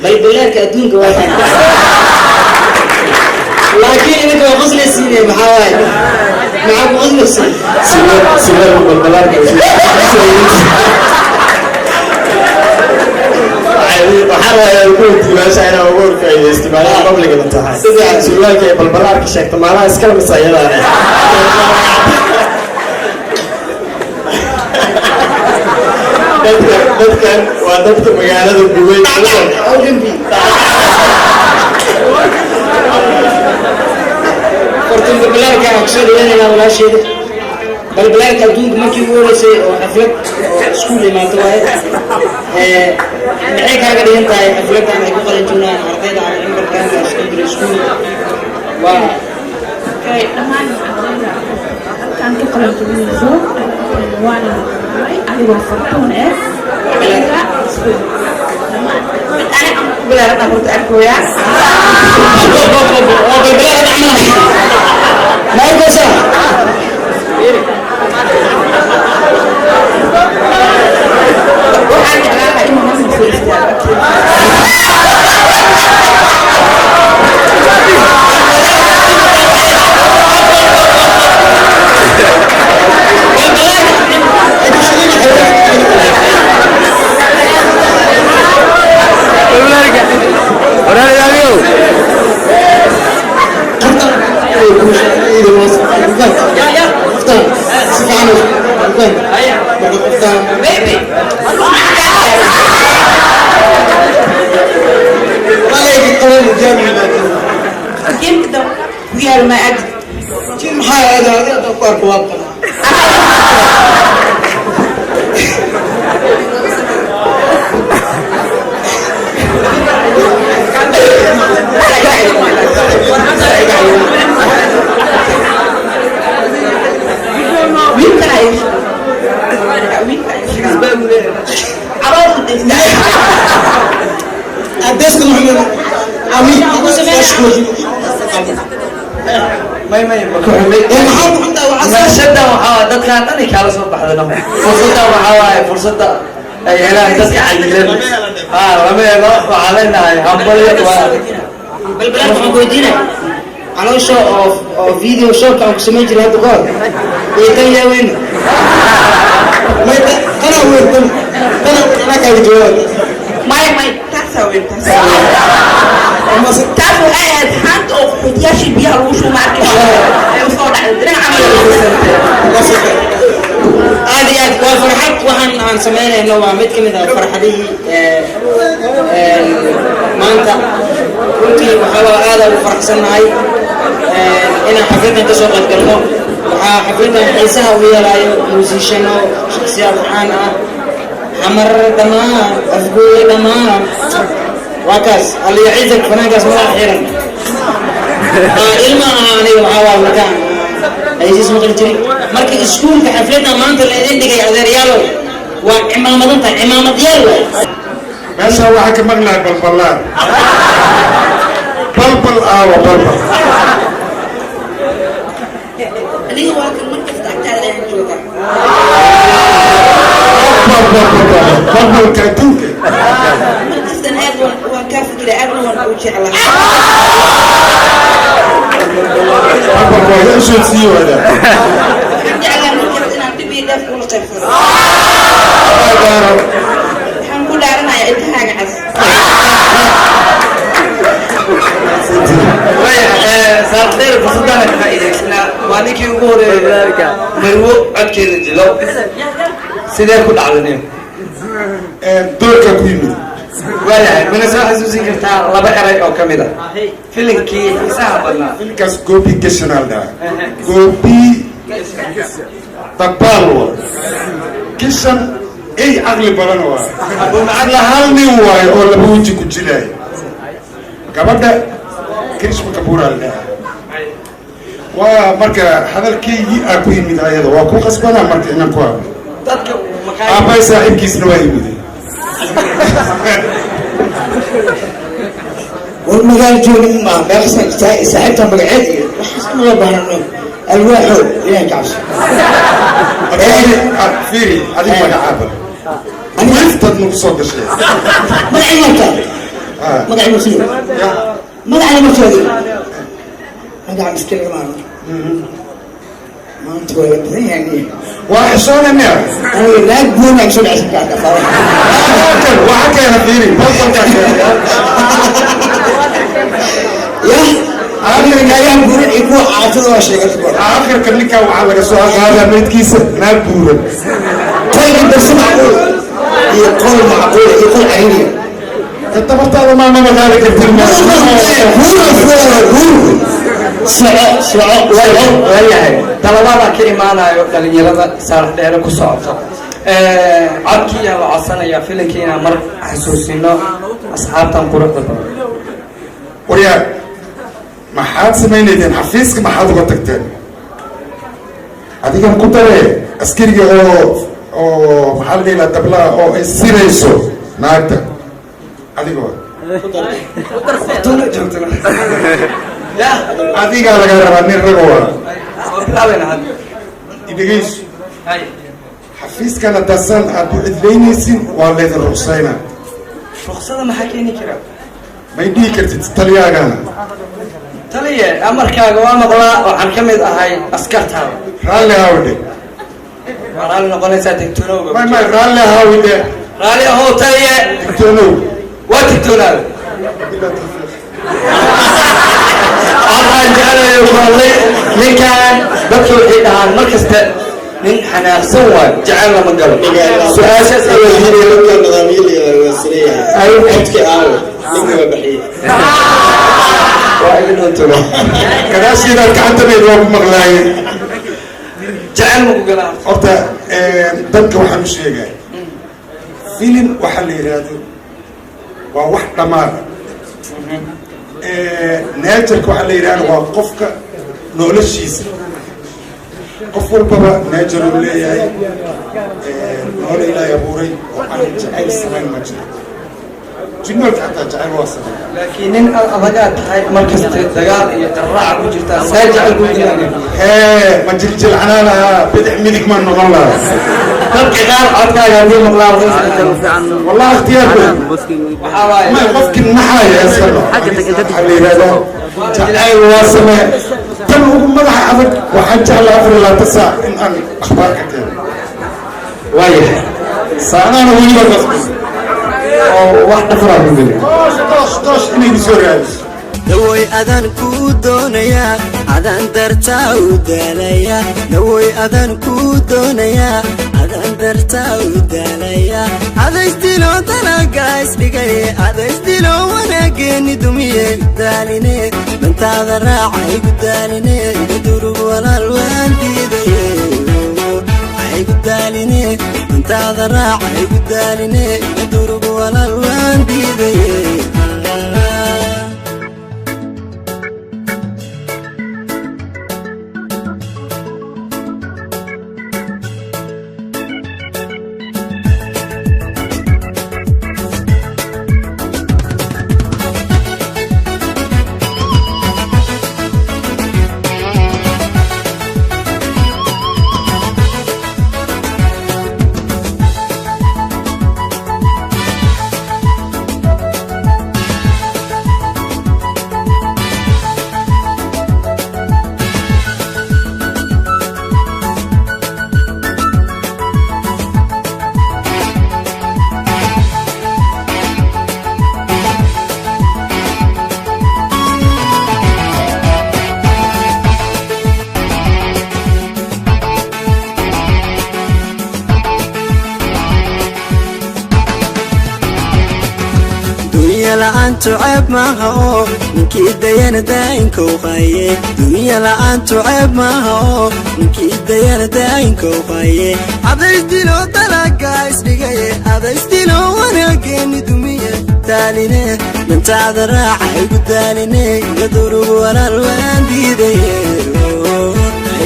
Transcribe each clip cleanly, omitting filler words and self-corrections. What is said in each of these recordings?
بلبلك أدونك واحد لكن إنك غسل السنة محاوي معك غسل السنة سيبك بلبلك waxaa ku timaasha inaa ugu horkeeyo isticmaalada public inta tahay su'aalka ay balbalaarka sheegto maalaha iskala masayada dadkan waa dadka magaalada gubay horta balbalaarka aksad weynayna wala sheeg balbalaarka adduunka markii ugu horeysay oo xaflad iskuul imaado waaye maxay kaaga dhigan tahay xafladdan ay ku qalin jirnaan ardayda aan cimrigan secondary school waa kay dhammaan ardayda halkaan ku qalin jirnayso waana anigoo fartuun بلا رقم أركويا ما يقصر وعندي علاقة إنه ما في ويا ما أدري كم حاجة هذا تقول بواقع أدرس محمد أمين ما شدة وحاضر كان أنا كارس بحضنا فرصة وحواي فرصة أي لا تسكع على رمي وعلينا همبلية بالبلاد ما قلتينا أنا شو فيديو شو كان كسمين جل هذا قال يتم يا وين ما أنا وين أنا كان جوال ما تسوي تعرفوا قاعد حد أو حتياش بيها روش ومعك يوصل على الدرع هذه وفرحت وهن سمعنا إنه عملت كذا الفرحة دي ما أنت كنت وحلا هذا وفرح سنة هاي أنا حفلتنا تسوق الكلام وحفلتنا حيسها ويا لا موسيقى شخصيات عنا حمر تمام أفقول تمام وكاس اللي يعزك فناقص مرة أخيرا إلما أنا وحاول مكان أي اسمه قلتلي مركز سكول كحفلتنا ما أنت اللي عندك يا ريالو وعمامة أنت عمامة ديالو ما شاء الله حكي مغنى بالبلان بلبل بلبل اللي هو المركز تحت على الجوكا بلبل كاتوك مركز تنهاد وكاف كده أغنى ونقوشي على بلبل شو تسيو هذا عندي على مركز أنا تبي دف ولا تفر هنقول أنا عندها حاجة عز صار فصدنا كفاية وانك يقول مرو أكيد جلو سيدي كل عالمين دورك كويمي ولا من ساعة حسوسي كرتا الله بقرأ أو كمدا فيلم كي ساعة بنا كاس غوبي كيشنال دا غوبي تبالو كيشن اي اغلب برانوا على هالني واي او لبوجي كجلاي كبدا كريسم كبورا لها ومركا هذا الكي اكو يمد هذا واكو قسبنا مركا انكو اباي صاحب كيس نواي يمد والمجال جوني ما بيحصل ساعتها مقعدي حسب الله بهرنو الواحد ينجعش فيري هذه ما عابر أنا عرفت أنه صوت الشيء ما علمت مقعد مسلم مقعد مسلم مقعد مسكين كمان ما انت ولا يعني وحصان النار انا لا تقول لك شو عشان قاعد وحكى انا فيني بطل يا اخر ايام يقول عاطل شيء اخر كلمه وعلى سؤال هذا ميت كيس نار بورد طيب بس معقول يقول معقول يقول عيني انت بطل ما ذلك التلميذ waayahay talabaada ka imaanayo dhalinyarada saalax dheere ku socota codkiiyaa la codsanayaa filankii inaan mar xasuusino asxaabtan quruxda badan waryaa maxaad samaynaydeen xafiiska maxaad uga tagteen adigan ku dare askariga oo maxaa la dhihi dablaa oo ay sirayso naagta adigoo adigaa laga rabaa nin ragowa idhegayso xafiiskana dasan aad u cidlaynaysin waa laydin ruqsayna ruqsada maxaa keeni kara may dhihi kartid taliyaagana taliye amarkaaga waa maqlaa waxaan ka mid ahay askartaada raalli haawidhe waa raalli noqonaysaa digtoonowga may raalli haawidhe raalli ahow taliye digtoonow waa digtoonaada waxaan jeclayo kuhadlay ninkan dadka waxay dhahaan mar kasta nin xanaaqsan waayo jecel lama galo su-aashaas gadaashiina gacantaneed waa ku maqlaayeen jecel maku galaa horta dadka waxaan u sheegaa filim waxaa la yidhaahdo waa wax dhammaada naajarka waxaa la yidhahda waa qofka noloshiisa qof walbaba naajar uu leeyahay noole ilaahay abuuray oo aan jacayl samayn ma jiro jinnoolka xataa jacayl waa samay laakiin nin adagaad tahay markasta dagaal iyo qaraaca ku jirtaa saa jecel ku jiraan ma jiljilcanaa lahaa bidix midig ma noqon lahaa dadka qaar codkaaga haddii maqlaan wallahi ikhtiyaarku waxaa waaye ma qofkii naxaya iskano waxaa la yidhahdaa jacayl waa samee tan ugu madaxa adag waxaan jeclaa 24 saac in aan akhbaar ka keeno waayahay saacadaana weliba qasbi oo wax dhafraa ku geli toos inay soo raadiso dawoy adan ku doonaya adan dartaa u daalaya dawoy adan ku doonaya adan dartaa u daalaya adaystilo dalaga isdhigay adaystilo wanaageeni dumiye daaline dantaada raacay ku daaline idurug walaal waan diidaye ay ku daaline dantaada raacay ku daaline idurug walaal waan diidaye la'aantu ceeb maaha oo ninkii dayana daayinka u qaaye dunya la'aantu ceeb maaha oo ninkii dayana daayinka u qaaye adaysdilo dalaga isdhigaye adaysdilo wanaageeni dumiye daaline dantaada raaca igu daaline iga durugu walaal waan diidaye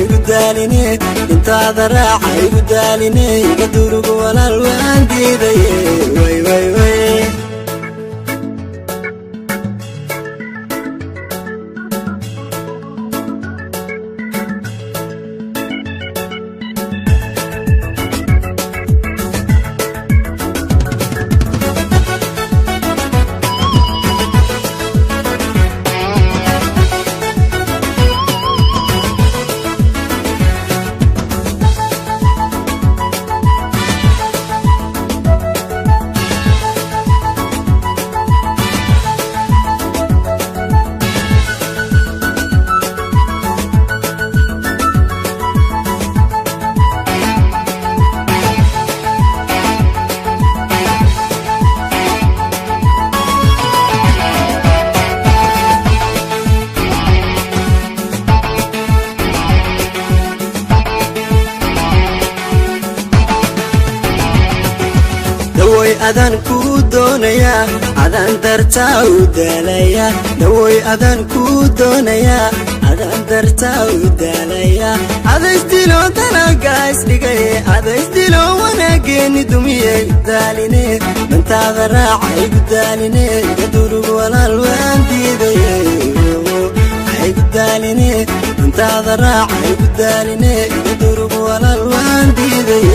igu daaline dantaada raaca igu daaline iga durugu walaal waan diidaye way way way adan ku doonaya adan darta u dalaya dawoy adan ku doonaya adan darta u dalaya adaystilo dalaga isdigay adaystilo wanaageni dumiyay daline dantaada raacay daline gadurug walaal waan diiday ay daline dantaada raacay daline gadurug walaal waan diiday